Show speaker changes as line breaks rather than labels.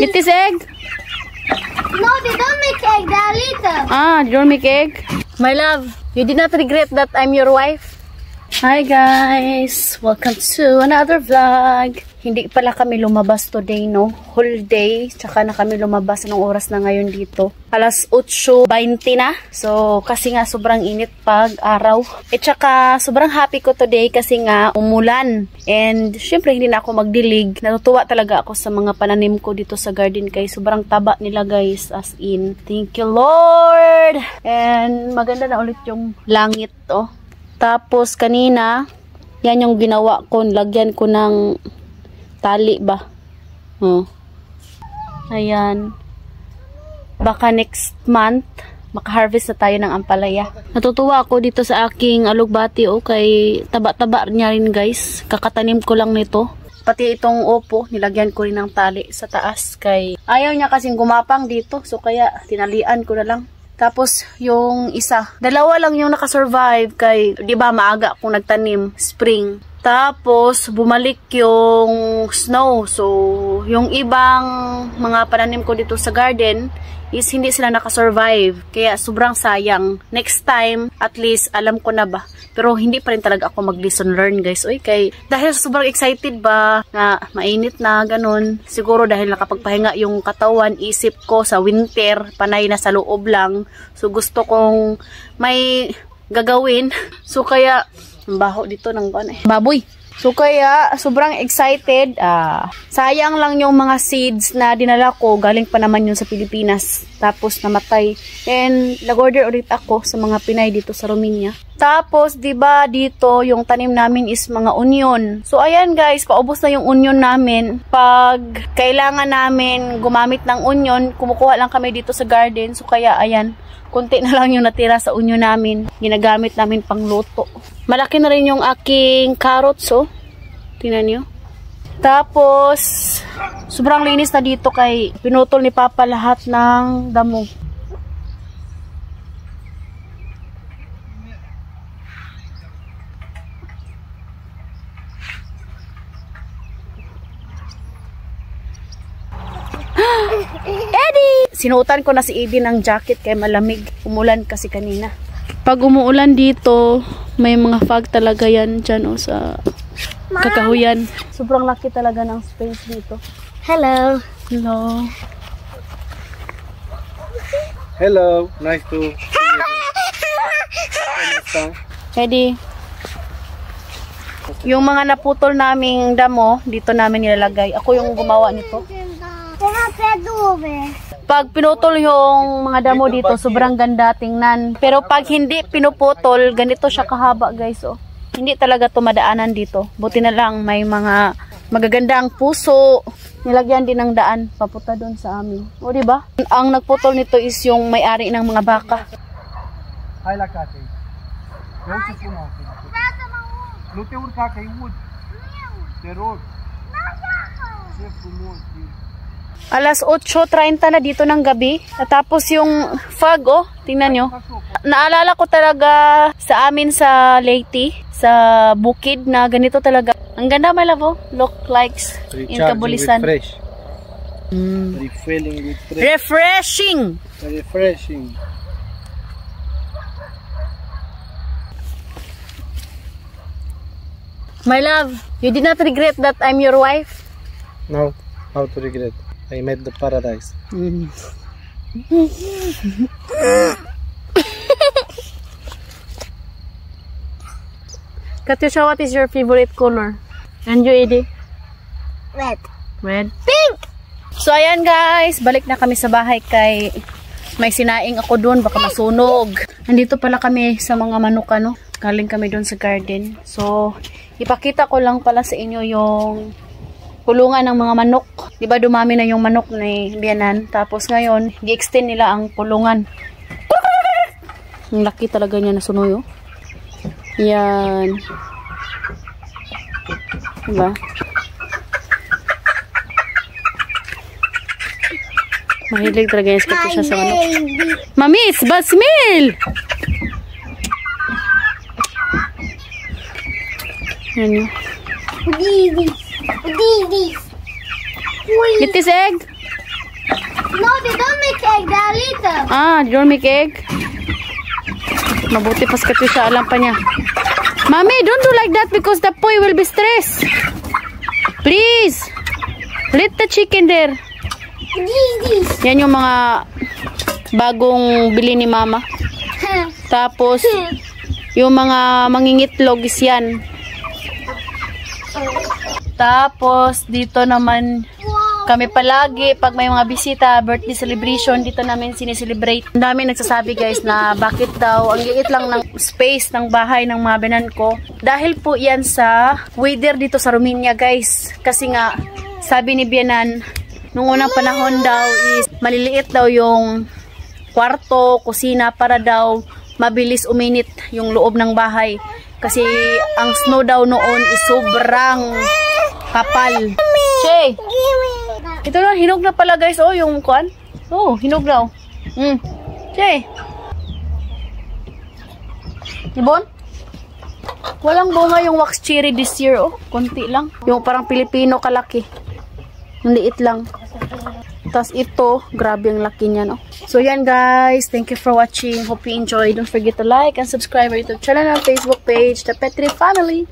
Eat this egg?
No, they don't make egg. They are little.
Ah, you don't make egg? My love, you did not regret that I'm your wife? Hi guys! Welcome to another vlog. Hindi pala kami lumabas today, no? Whole day. Tsaka na kami lumabas. Anong oras na ngayon dito? Alas 8:20 na. So, kasi nga sobrang init pag araw. At tsaka sobrang happy ko today kasi nga umulan. And syempre hindi na ako magdilig. Natutuwa talaga ako sa mga pananim ko dito sa garden kay sobrang taba nila guys. As in, thank you Lord! And maganda na ulit yung langit, oh. Tapos kanina, yan yung ginawa ko, lagyan ko ng tali ba. Oh. Ayan. Baka next month, maka-harvest na tayo ng ampalaya. Natutuwa ako dito sa aking alugbati, oh, kay taba-taba niya rin guys. Kakatanim ko lang nito. Pati itong opo, nilagyan ko rin ng tali sa taas kay ayaw niya kasing gumapang dito. So kaya tinalian ko na lang. Tapos, yung isa, dalawa lang yung nakasurvive kay, di ba, maaga akong nagtanim, spring. Tapos, bumalik yung snow. So, yung ibang mga pananim ko dito sa garden is hindi sila nakasurvive. Kaya, sobrang sayang. Next time, at least, alam ko na ba. Pero, hindi pa rin talaga ako mag-lesson learn, guys. Uy, kay, dahil sobrang excited ba, na mainit na, ganun. Siguro dahil nakapagpahinga yung katawan, isip ko sa winter, panay na sa loob lang. So, gusto kong may gagawin. So, kaya, ang baho dito ng baboy. So, kaya, sobrang excited. Sayang lang yung mga seeds na dinala ko. Galing pa naman yun sa Pilipinas. Tapos, namatay. And, nag-order ulit ako sa mga Pinay dito sa Romania. Tapos, diba, dito, yung tanim namin is mga onion. So, ayan guys, paubos na yung onion namin. Pag kailangan namin gumamit ng onion, kumukuha lang kami dito sa garden. So, kaya, ayan, konti na lang yung natira sa onion namin. Ginagamit namin pang luto. Malaki na rin yung aking carrots, oh. Tingnan nyo. Tapos, sobrang linis na dito kay pinutol ni Papa lahat ng damo. Eddie! Sinuotan ko na si Eddie ng jacket kay malamig. Umulan kasi kanina. Pag umuulan dito, may mga fog talaga yan dyan, oh, sa kakahuyan. Sobrang laki talaga ng space dito.
Hello.
Hello.
Hello. Nice to see you.
Eddie. Yung mga naputol naming damo, dito namin nilalagay. Ako yung gumawa nito. Pag pinutol yung mga damo dito, sobrang ganda tingnan. Pero pag hindi pinuputol, ganito siya kahaba guys, oh. Hindi talaga tumadaanan dito. Buti na lang may mga magagandang puso. Nilagyan din ng daan papunta doon sa amin. O diba? Ang nagputol nito is yung may-ari ng mga baka. Alas 8:30 na dito ng gabi. Tapos yung fog, oh, tingnan nyo. Naalala ko talaga sa amin sa Leyte, sa bukid na ganito talaga. Ang ganda, my love, oh. Look like in Kabulisan.
Fresh. Refilling with fresh.
Refreshing!
Refreshing.
My love, you did not regret that I'm your wife?
No, how to regret? I made the paradise.
Katusha, what is your favorite color? And you, Eddie?
Red.
Red? Pink! So, ayan guys. Balik na kami sa bahay kay may sinaing ako doon. Baka masunog. Nandito pala kami sa mga manok, ano? Galing kami doon sa garden. So, ipakita ko lang pala sa inyo yung kulungan ng mga manok. Diba dumami na yung manok ni Bianan. Tapos ngayon, i-extend nila ang kulungan. Ang laki talaga niya na sunoy, oh. Yan. Diba? Mahilig talaga yung skate siya sa manok. Mamis, basmil! Yan yun.
Didi.
Eat this egg?
No, they don't make egg. They're little.
Ah, you don't make egg? Mabuti pas Katusha, alam pa niya. Mommy, don't do like that because the boy will be stressed. Please. Let the chicken there.
This.
Yan yung mga bagong bili ni Mama. Tapos, yung mga mangingitlog is yan. Tapos, dito naman, kami palagi, pag may mga bisita, birthday celebration, dito namin sineselebrate. Ang dami nagsasabi guys na bakit daw, ang liit lang ng space ng bahay ng mga binan ko. Dahil po yan sa weather dito sa Romania guys. Kasi nga, sabi ni Bianan, nung unang panahon daw is maliliit daw yung kwarto, kusina para daw mabilis uminit yung loob ng bahay. Kasi ang snow daw noon is sobrang kapal. Che! Ito na, hinog na pala guys. Oh, yung kuan. Oh, hinog daw. Che! Ibon? Walang bunga yung wax cherry this year. Oh, konti lang. Yung parang Pilipino kalaki. Ang liit lang. Tapos ito, grabe ang laki niya, no? So yan guys, thank you for watching. Hope you enjoyed. Don't forget to like and subscribe our YouTube channel and Facebook page, The Petri Family.